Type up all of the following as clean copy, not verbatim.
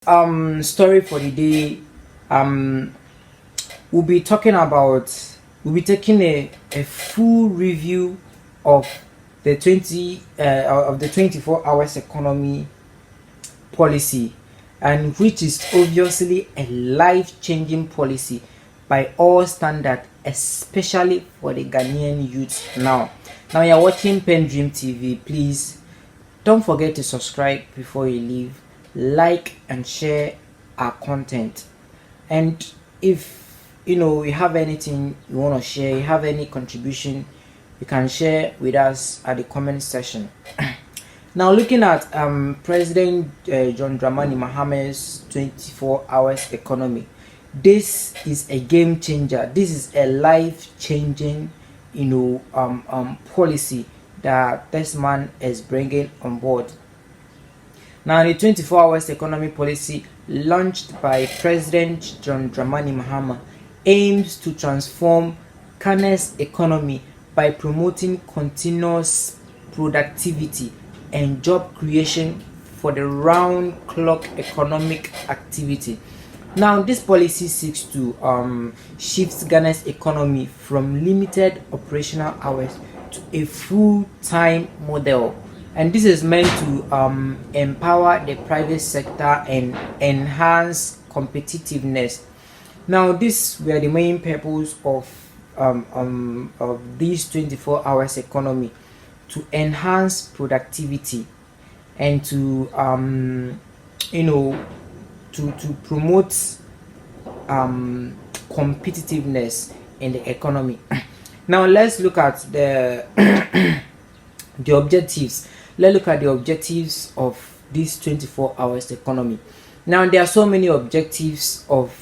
Story for the day. um we'll be talking about we'll be taking a full review of the 24 hours economy policy, and which is obviously a life-changing policy by all standards, especially for the Ghanaian youth. Now you're watching PENDREAM TV. Please don't forget to subscribe before you leave, like and share our content. And if you have anything you want to share, you have any contribution, you can share with us at the comment section. Now, looking at President John Dramani Mahama's 24 hours economy, this is a game changer. This is a life changing policy that this man is bringing on board. Now, the 24 hours economy policy launched by President John Dramani Mahama aims to transform Ghana's economy by promoting continuous productivity and job creation for the round-clock economic activity. Now, this policy seeks to shift Ghana's economy from limited operational hours to a full-time model, and this is meant to empower the private sector and enhance competitiveness. Now, these were the main purpose of this 24 hours economy: to enhance productivity and to to promote competitiveness in the economy. Now, let's look at the the objectives. Let's look at the objectives of this 24 hours economy. Now, there are so many objectives of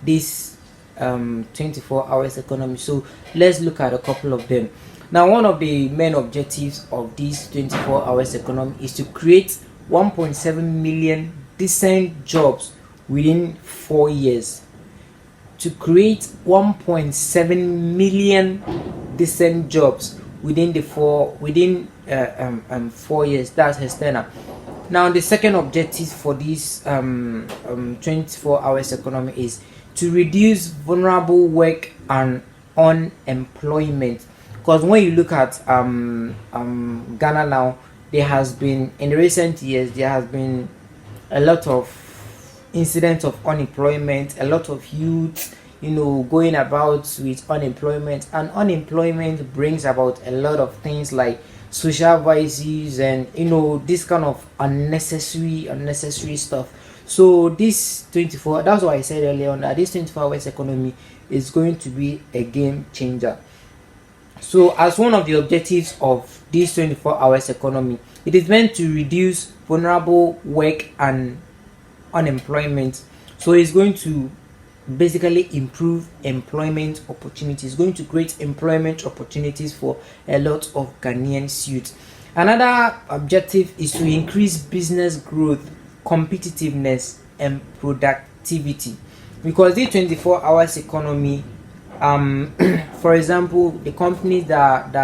this 24 hours economy, so let's look at a couple of them. Now, one of the main objectives of this 24 hours economy is to create 1.7 million decent jobs within 4 years. To create 1.7 million decent jobs within 4 years. That's external. Now, the second objective for this 24 hours economy is to reduce vulnerable work and unemployment. Because when you look at Ghana now, there has been, in the recent years, there has been a lot of incidents of unemployment, a lot of youth going about with unemployment, and unemployment brings about a lot of things like social vices and this kind of unnecessary stuff. So this 24, that's why I said earlier on that this 24 hours economy is going to be a game changer. So, as one of the objectives of this 24 hours economy, it is meant to reduce vulnerable work and unemployment. So it's going to basically improve employment opportunities, going to create employment opportunities for a lot of Ghanaian youth. Another objective is to increase business growth, competitiveness and productivity, because the 24 hours economy, for example, the companies that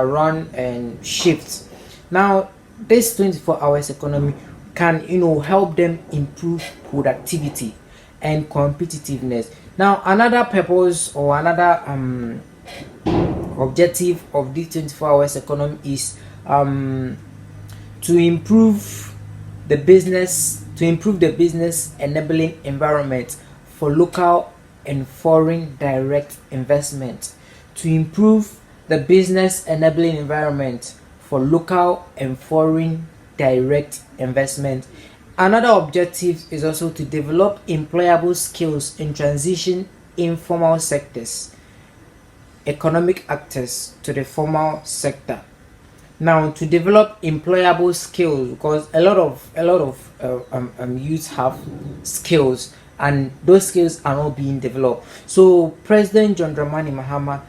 run and shifts, now this 24 hours economy can help them improve productivity and competitiveness. Now, another purpose or another objective of this 24 hours economy is to improve the business enabling environment for local and foreign direct investment. To improve the business enabling environment for local and foreign direct investment. Another objective is also to develop employable skills in transition informal sectors, economic actors to the formal sector. Now, to develop employable skills, because a lot of youth have skills and those skills are not being developed. So President John Dramani Mahama,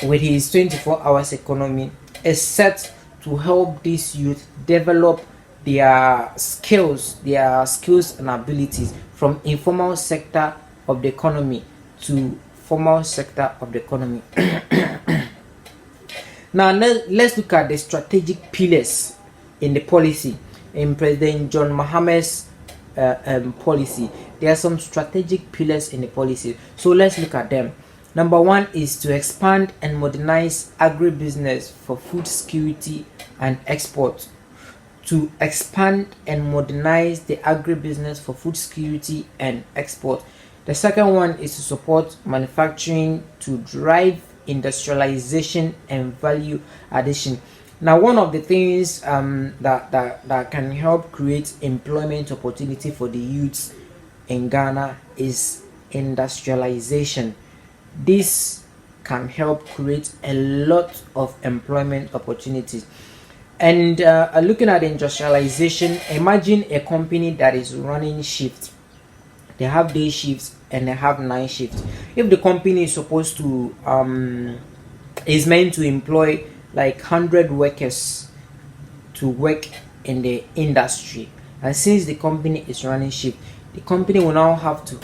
with his 24 hours economy, is set to help these youth develop their skills and abilities from informal sector of the economy to formal sector of the economy. Now, let's look at the strategic pillars in the policy in President John Mahama's policy. There are some strategic pillars in the policy, so let's look at them. Number one is to expand and modernize agribusiness for food security and export. To expand and modernize the agribusiness for food security and export. The second one is to support manufacturing to drive industrialization and value addition. Now, one of the things that can help create employment opportunity for the youths in Ghana is industrialization. This can help create a lot of employment opportunities. And looking at industrialization, imagine a company that is running shifts. They have day shifts and they have night shifts. If the company is supposed to is meant to employ like 100 workers to work in the industry, and since the company is running shift, the company will now have to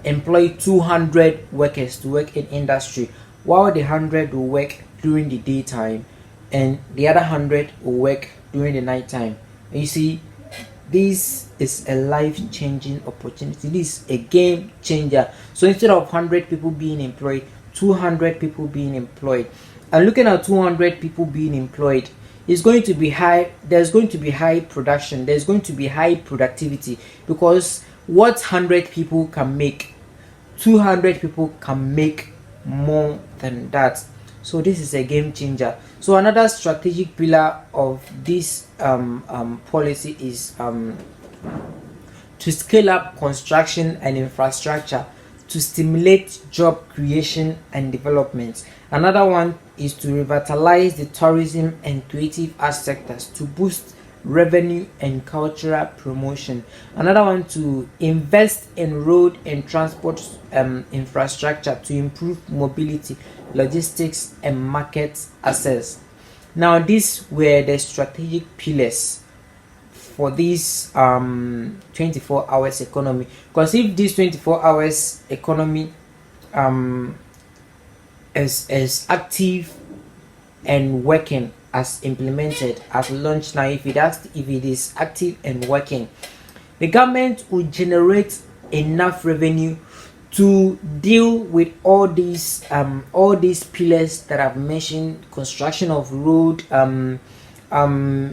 employ 200 workers to work in industry, while the 100 will work during the daytime and the other 100 will work during the night time. And you see, this is a life-changing opportunity. This is a game changer. So instead of 100 people being employed, 200 people being employed. And looking at 200 people being employed, is going to be high. There's going to be high production. There's going to be high productivity, because what 100 people can make, 200 people can make more than that. So this is a game changer. So another strategic pillar of this policy is to scale up construction and infrastructure to stimulate job creation and development. Another one is to revitalize the tourism and creative arts sectors to boost revenue and cultural promotion. Another one, to invest in road and transport infrastructure to improve mobility, logistics, and market access. Now, these were the strategic pillars for this 24 hours economy. Because if this 24 hours economy is active and working as implemented, as launched now, if it is active and working, the government will generate enough revenue to deal with all these pillars that I've mentioned: construction of road,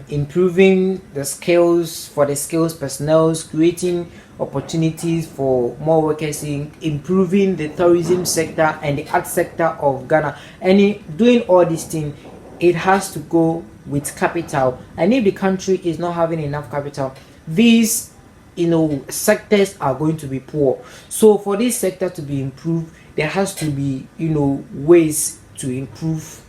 improving the skills for the skills personnel, creating opportunities for more workers, improving the tourism sector and the art sector of Ghana. And doing all these things, it has to go with capital. And if the country is not having enough capital, these sectors are going to be poor. So for this sector to be improved, there has to be ways to improve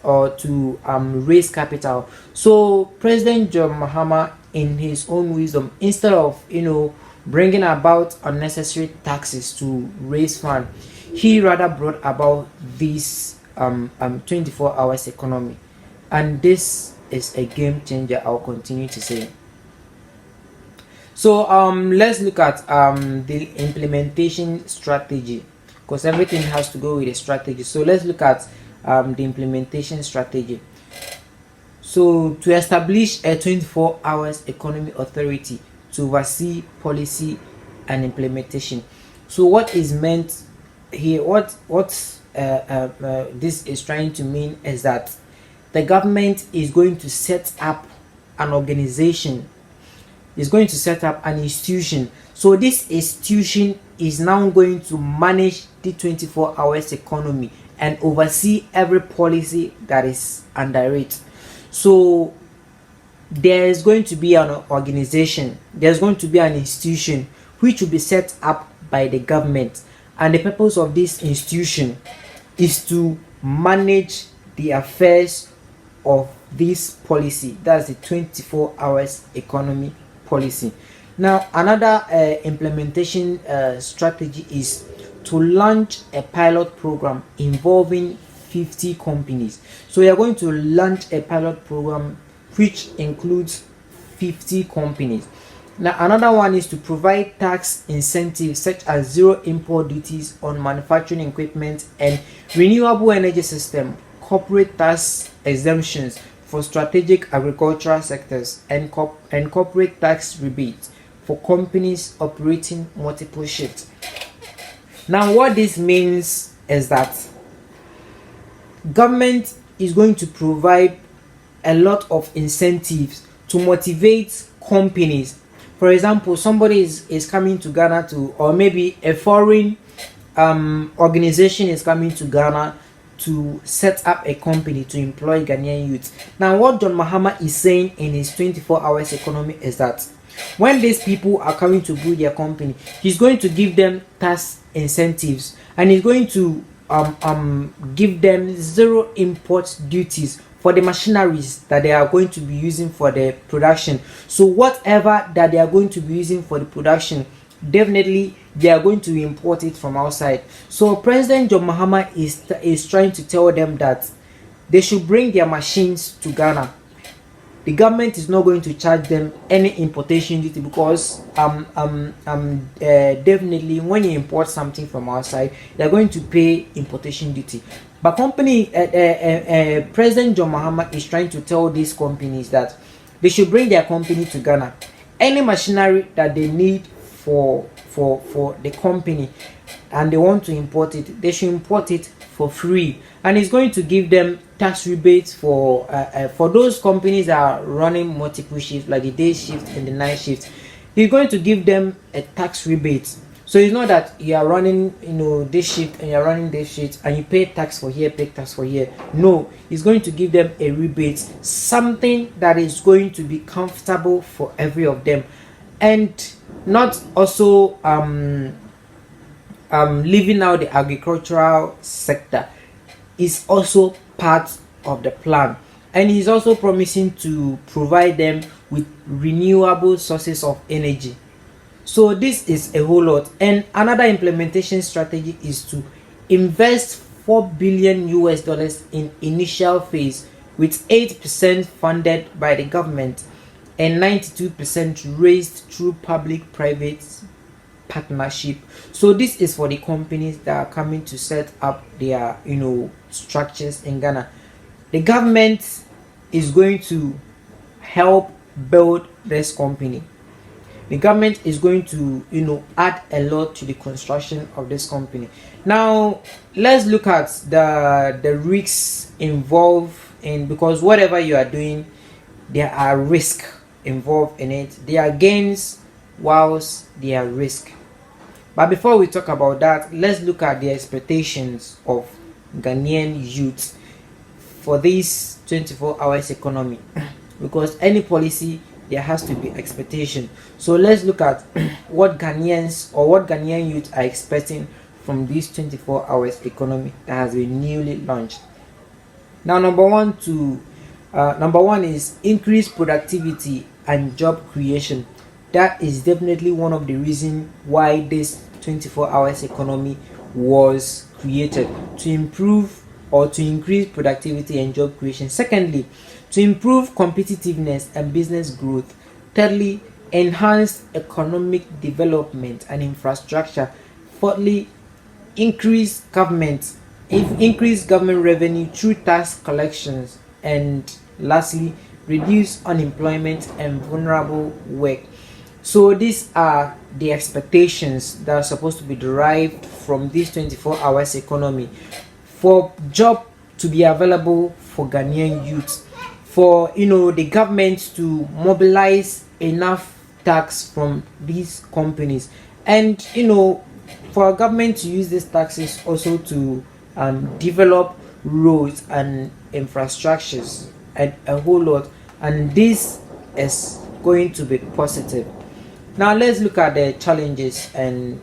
or to raise capital. So President John Mahama, in his own wisdom, instead of bringing about unnecessary taxes to raise funds, he rather brought about this 24 hours economy, and this is a game changer. I'll continue to say. So let's look at the implementation strategy, because everything has to go with a strategy. So let's look at the implementation strategy. So to establish a 24 hours economy authority to oversee policy and implementation. So what is meant here, what this is trying to mean is that the government is going to set up an organization, is going to set up an institution. So this institution is now going to manage the 24 hours economy and oversee every policy that is under it. So there is going to be an organization, there's going to be an institution which will be set up by the government, and the purpose of this institution is to manage the affairs of this policy. That's the 24 hours economy policy. Now, another implementation strategy is to launch a pilot program involving 50 companies. So we are going to launch a pilot program which includes 50 companies. Now, another one is to provide tax incentives such as zero import duties on manufacturing equipment and renewable energy system, corporate tax exemptions for strategic agricultural sectors, and corporate tax rebates for companies operating multiple shifts. Now, what this means is that government is going to provide a lot of incentives to motivate companies. For example, somebody is coming to Ghana to, or maybe a foreign organization is coming to Ghana to set up a company to employ Ghanaian youth. Now, what John Mahama is saying in his 24 hours economy is that when these people are coming to build their company, he's going to give them tax incentives, and he's going to give them zero import duties for the machineries that they are going to be using for the production. So whatever that they are going to be using for the production, definitely they are going to import it from outside. So President John Mahama is trying to tell them that they should bring their machines to Ghana. The government is not going to charge them any importation duty, because definitely when you import something from outside, they're going to pay importation duty. But President John Mahama is trying to tell these companies that they should bring their company to Ghana. Any machinery that they need for the company and they want to import it, they should import it for free, and it's going to give them tax rebates for those companies that are running multiple shifts, like the day shift and the night shift. He's going to give them a tax rebate. So it's not that you are running, this shift and you're running this shift and you pay tax for here, pay tax for here. No, he's going to give them a rebate, something that is going to be comfortable for every of them, and not also leaving out the agricultural sector is also part of the plan. And he's also promising to provide them with renewable sources of energy. So this is a whole lot. And another implementation strategy is to invest $4 billion in initial phase, with 8% funded by the government and 92% raised through public-private partnership. So this is for the companies that are coming to set up their structures in Ghana. The government is going to help build this company. The government is going to add a lot to the construction of this company. Now let's look at the risks involved in, because whatever you are doing, there are risks involved in it. There are gains whilst there are risks. But before we talk about that, let's look at the expectations of Ghanaian youth for this 24 hours economy, because any policy, there has to be expectation. So let's look at what Ghanaian youth are expecting from this 24 hours economy that has been newly launched. Now, number one is increased productivity and job creation. That is definitely one of the reasons why this 24 hours economy was created, to improve or to increase productivity and job creation. Secondly, to improve competitiveness and business growth. Thirdly, enhance economic development and infrastructure. Fourthly, increase government revenue through tax collections. And lastly, reduce unemployment and vulnerable work. So these are the expectations that are supposed to be derived from this 24 hours economy, for job to be available for Ghanaian youth, for the government to mobilize enough tax from these companies, and for government to use these taxes also to develop roads and infrastructures and a whole lot. And this is going to be positive. Now let's look at the challenges and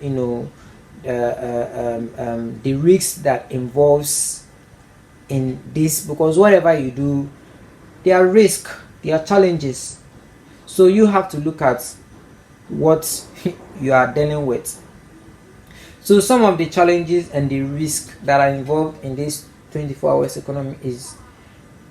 the risks that involves in this, because whatever you do, there are risks, there are challenges. So you have to look at what you are dealing with. So some of the challenges and the risks that are involved in this 24 hours economy is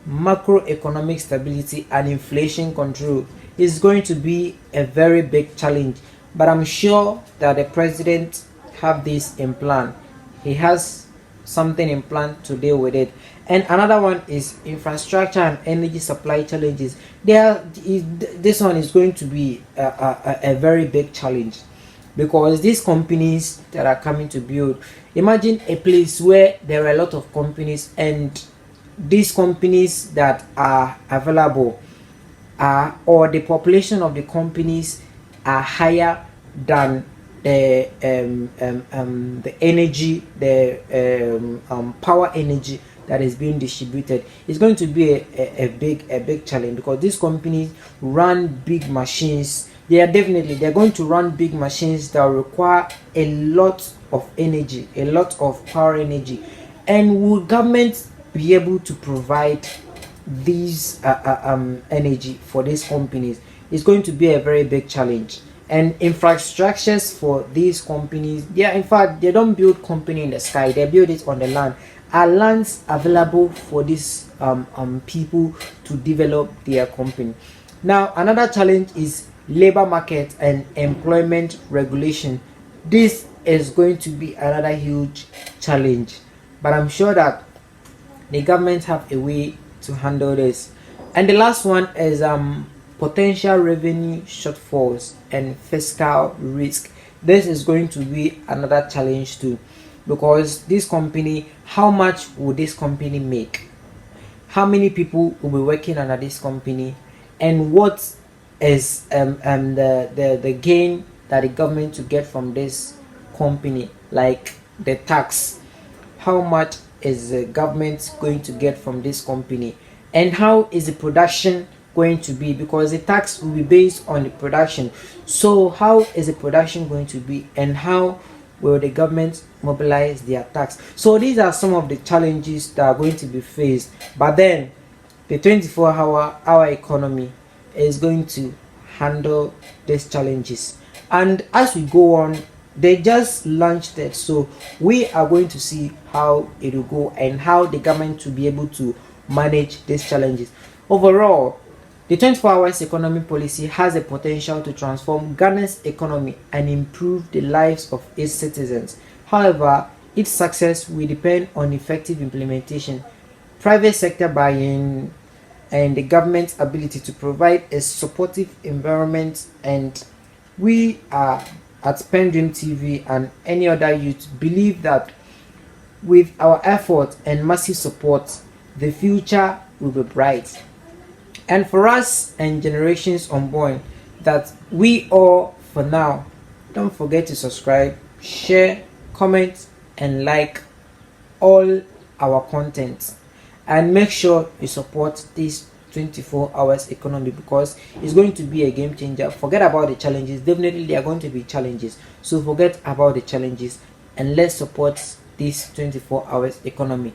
macroeconomic stability and inflation control. Is going to be a very big challenge, but I'm sure that the president have this in plan. He has something in plan to deal with it. And another one is infrastructure and energy supply challenges. This one is going to be a very big challenge, because these companies that are coming to build, imagine a place where there are a lot of companies, and these companies that are available or the population of the companies are higher than the energy, the power energy that is being distributed. Is going to be a big challenge, because these companies run big machines. They're going to run big machines that require a lot of energy, a lot of power energy. And will government be able to provide these energy for these companies? Is going to be a very big challenge. And infrastructures for these companies, in fact, they don't build company in the sky, they build it on the land. Are lands available for these people to develop their company? Now, another challenge is labor market and employment regulation. This is going to be another huge challenge, but I'm sure that the government have a way to handle this. And the last one is potential revenue shortfalls and fiscal risk. This is going to be another challenge too, because this company, how much will this company make? How many people will be working under this company? And what is the gain that the government to get from this company, like the tax? How much is the government going to get from this company? And how is the production going to be? Because the tax will be based on the production. So how is the production going to be, and how will the government mobilize their tax? So these are some of the challenges that are going to be faced. But then the 24-hour economy is going to handle these challenges. And as we go on, they just launched it, so we are going to see how it will go and how the government will be able to manage these challenges. Overall, the 24 hours economy policy has the potential to transform Ghana's economy and improve the lives of its citizens. However, its success will depend on effective implementation, private sector buy-in, and the government's ability to provide a supportive environment. And we are at PENDREAM TV and any other youth believe that with our effort and massive support, the future will be bright. And for us and generations unborn, that we all, for now, don't forget to subscribe, share, comment, and like all our content. And make sure you support this 24 hours economy, because it's going to be a game changer. Forget about the challenges. Definitely there are going to be challenges, so forget about the challenges and let's support this 24 hours economy.